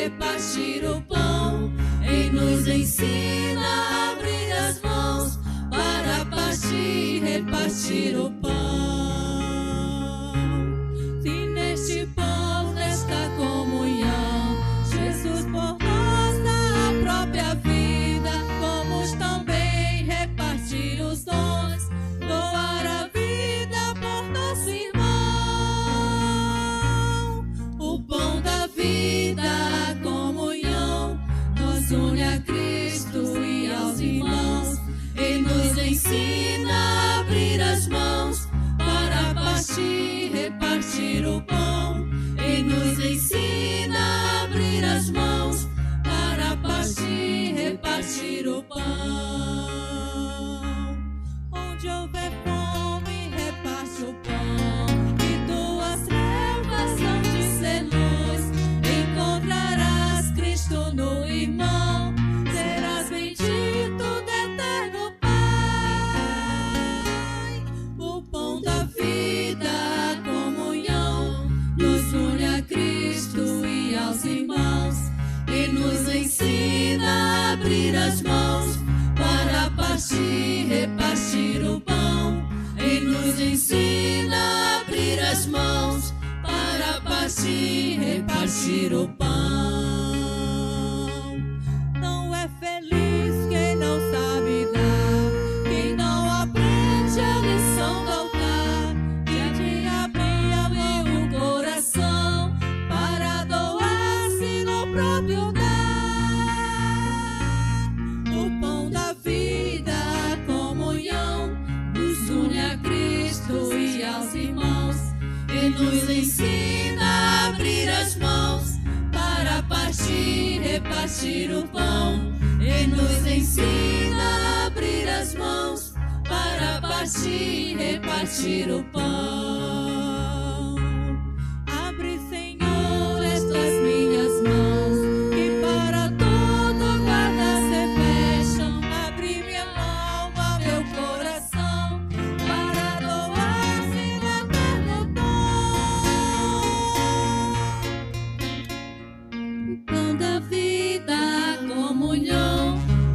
repartir o pão e nos ensina a abrir as mãos para partir e repartir o pão. Se neste pão, nesta comunhão, Jesus por nós dá a própria vida, vamos também repartir os dons, doar a vida por nosso irmão. O pão da vida, a comunhão, nos une a Cristo e aos irmãos e nos ensina a abrir as mãos para partir e repartir o pão. E nos ensina a abrir as mãos para partir e repartir o pão. Onde houver fome, reparte o pão, e tuas trevas hão de ser luz. Encontrarás Cristo no irmão, serás bendito do eterno Pai. O pão da vida, a comunhão, nos une a Cristo e aos irmãos e nos ensina a abrir as mãos para partir e repartir o pão. E nos ensina a abrir as mãos para partir e repartir o pão. Não é feliz quem não sabe dar, quem não aprende a lição do altar, de abrir o coração para doar-se no próprio dar. O pão da vida, a comunhão, nos une a Cristo e aos irmãos e nos ensina a abrir as mãos para partir e repartir o pão. E nos ensina a abrir as mãos para partir e repartir o pão. Abre, Senhor, estas minhas mãos, que para todo guarda se fecham. Abre minha alma, meu coração, para doar-se no eterno dom. O pão da vida, a comunhão,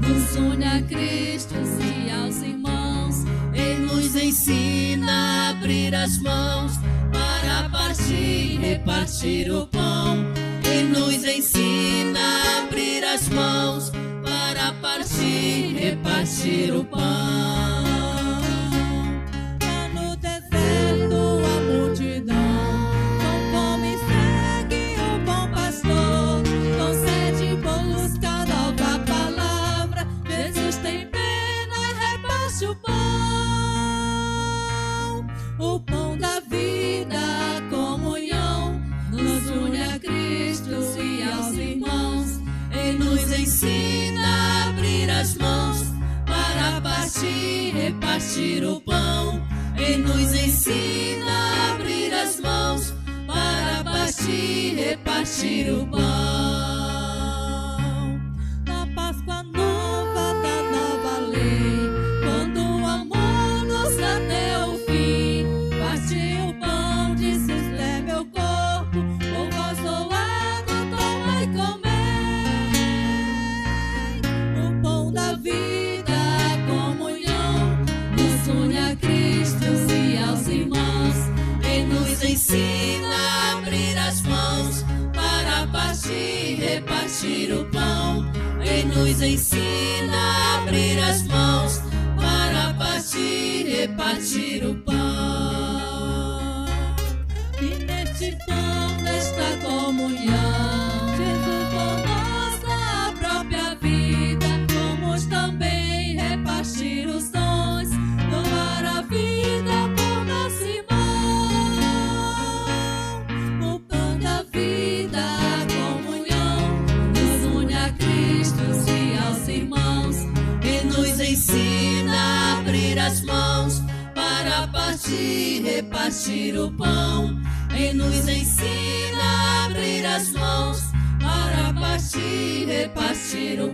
nos une a Cristo e aos irmãos e nos ensina a abrir as mãos para partir e repartir o pão. E nos ensina a abrir as mãos para partir e repartir o pão. Lá no deserto a multidão com fome segue o bom pastor, com sede busca nova palavra. Jesus tem pena e reparte o pão. O pão da vida, a comunhão, nos une a Cristo e aos irmãos e nos ensina a abrir as mãos para partir e repartir o pão. E nos ensina a abrir as mãos para partir e repartir o pão. Na Páscoa nova da nova lei, quando o amor nos dá até o fim, parti o pão, disse: "Isto é meu corpo, por vós doado, tomai e comei." O pão da vida, a comunhão, nos une a Cristo e aos irmãos e nos ensina a abrir as mãos para partir e repartir o pão. E nos ensina a abrir as mãos para partir e repartir o pão. E neste pão, nesta comunhão, Jesus por nós dá a própria vida, vamos também repartir os dons, doar a vida por nosso irmão. O pão da vida, a comunhão, nos une a Cristo e aos irmãos e nos ensina a abrir as mãos para partir e repartir o pão. E nos ensina a abrir as mãos para partir e repartir o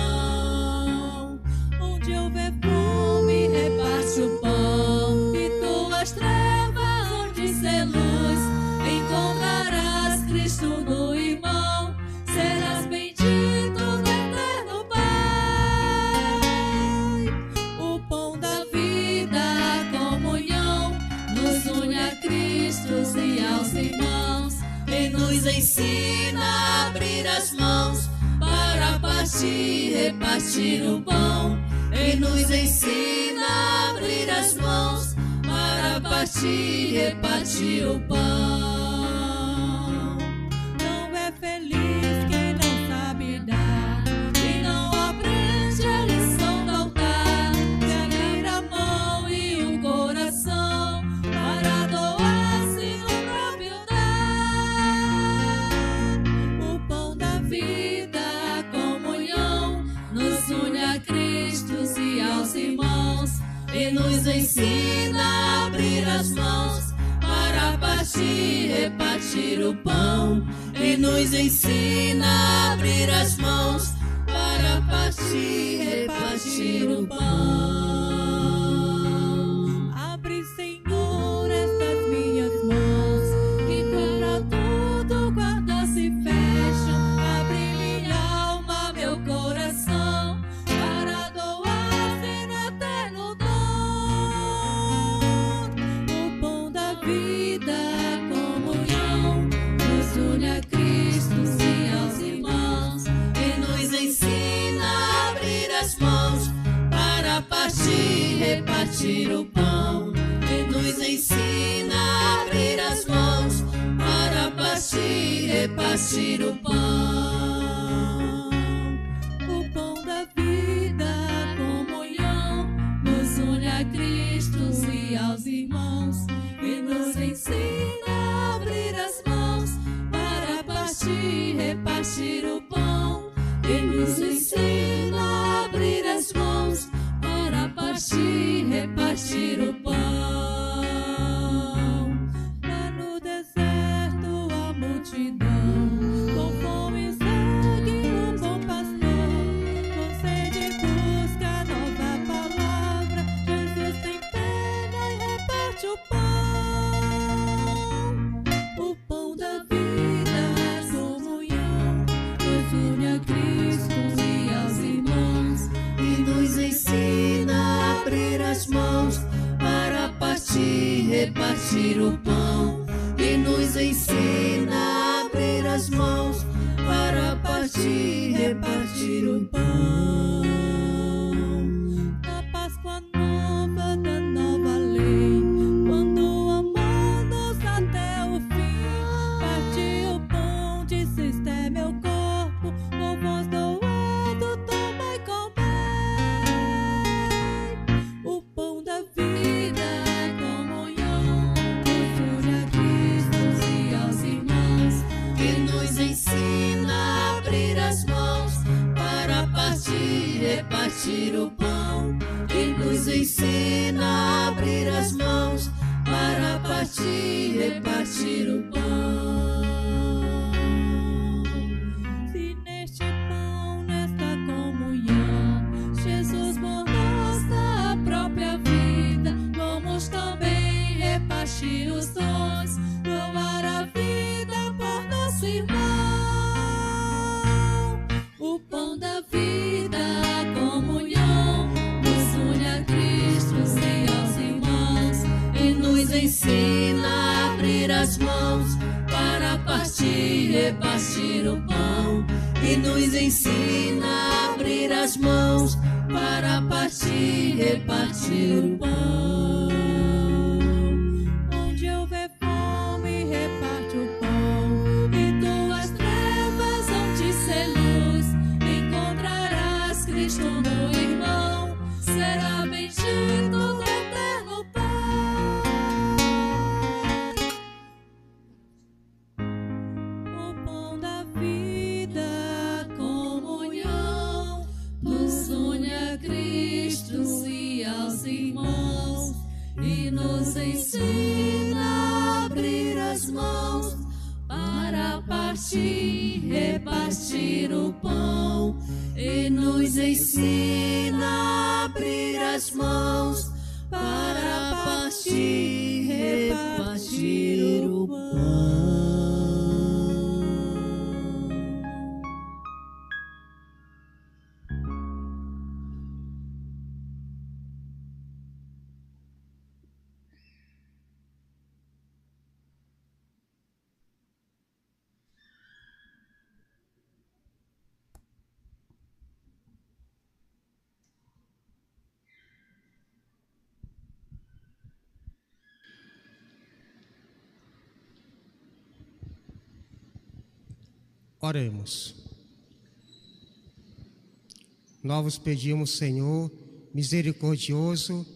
pão. Onde houver fome, reparte o pão, e tuas trevas hão de ser luz. Encontrarás Cristo no irmão, as mãos para partir, repartir o pão. E nos ensina a abrir as mãos para partir, repartir o pão. Não é feliz quem não sabe dar, quem não aprende a lição do altar, de abrir a mão e o coração para doar-se no próprio dar. O pão da vida, a comunhão, nos une a Cristo e aos irmãos, e nos ensina a abrir as mãos para partir, repartir o pão. E nos ensina a abrir as mãos para partir, repartir o pão. Abre, Senhor, estas minhas mãos, que para tudo guardas e fecham. Abre minha alma, meu coração, para doar-se no eterno dom. O pão da vida, a comunhão, nos une a Cristo e aos irmãos, e nos ensina a abrir as mãos para partir, repartir o pão. E nos ensina a abrir as mãos para partir, repartir o pão. O pão da vida, a comunhão, nos une a Cristo e aos irmãos, e nos ensina a abrir as mãos para partir, repartir o pão. E nos ensina a abrir as mãos para partir, repartir o pão. Lá no deserto a multidão com fome segue o bom pastor, com sede busca a nova palavra. Jesus tem pena e reparte o pão. O pão da vida, a comunhão, nos une a Cristo e aos irmãos, e nos ensina a abrir as mãos para partir, repartir o pão. E nos ensina a abrir as mãos para partir, repartir o pão. Na Páscoa nova da nova lei, quando amou-nos até o fim, partiu o pão, disse: "Este é meu corpo, por vós doado, tomai e comei." O pão da vida, a comunhão, nos une a Cristo e aos irmãos, e nos ensina a abrir as mãos para partir, repartir o pão. E nos ensina a abrir as mãos para partir, repartir o pão. Se neste pão, nesta comunhão, Jesus por nós dá a própria vida, vamos também repartir os dons, doar a vida por nosso irmão. O pão da vida, a comunhão, nos une a Cristo e aos irmãos, e nos ensina a abrir as mãos para partir, repartir o pão. E nos ensina a abrir as mãos para partir, repartir o pão. Onde houver fome, reparte o pão, e tuas trevas hão de ser luz. Encontrarás Cristo no irmão, será bendito o eterno Pai. O pão da vida, a comunhão, nos une a Cristo e aos irmãos, e nos ensina a abrir as mãos para partir, repartir o pão. E nos ensina a abrir as mãos para partir, repartir o pão. Oremos. Nós vos pedimos, Senhor, misericordioso,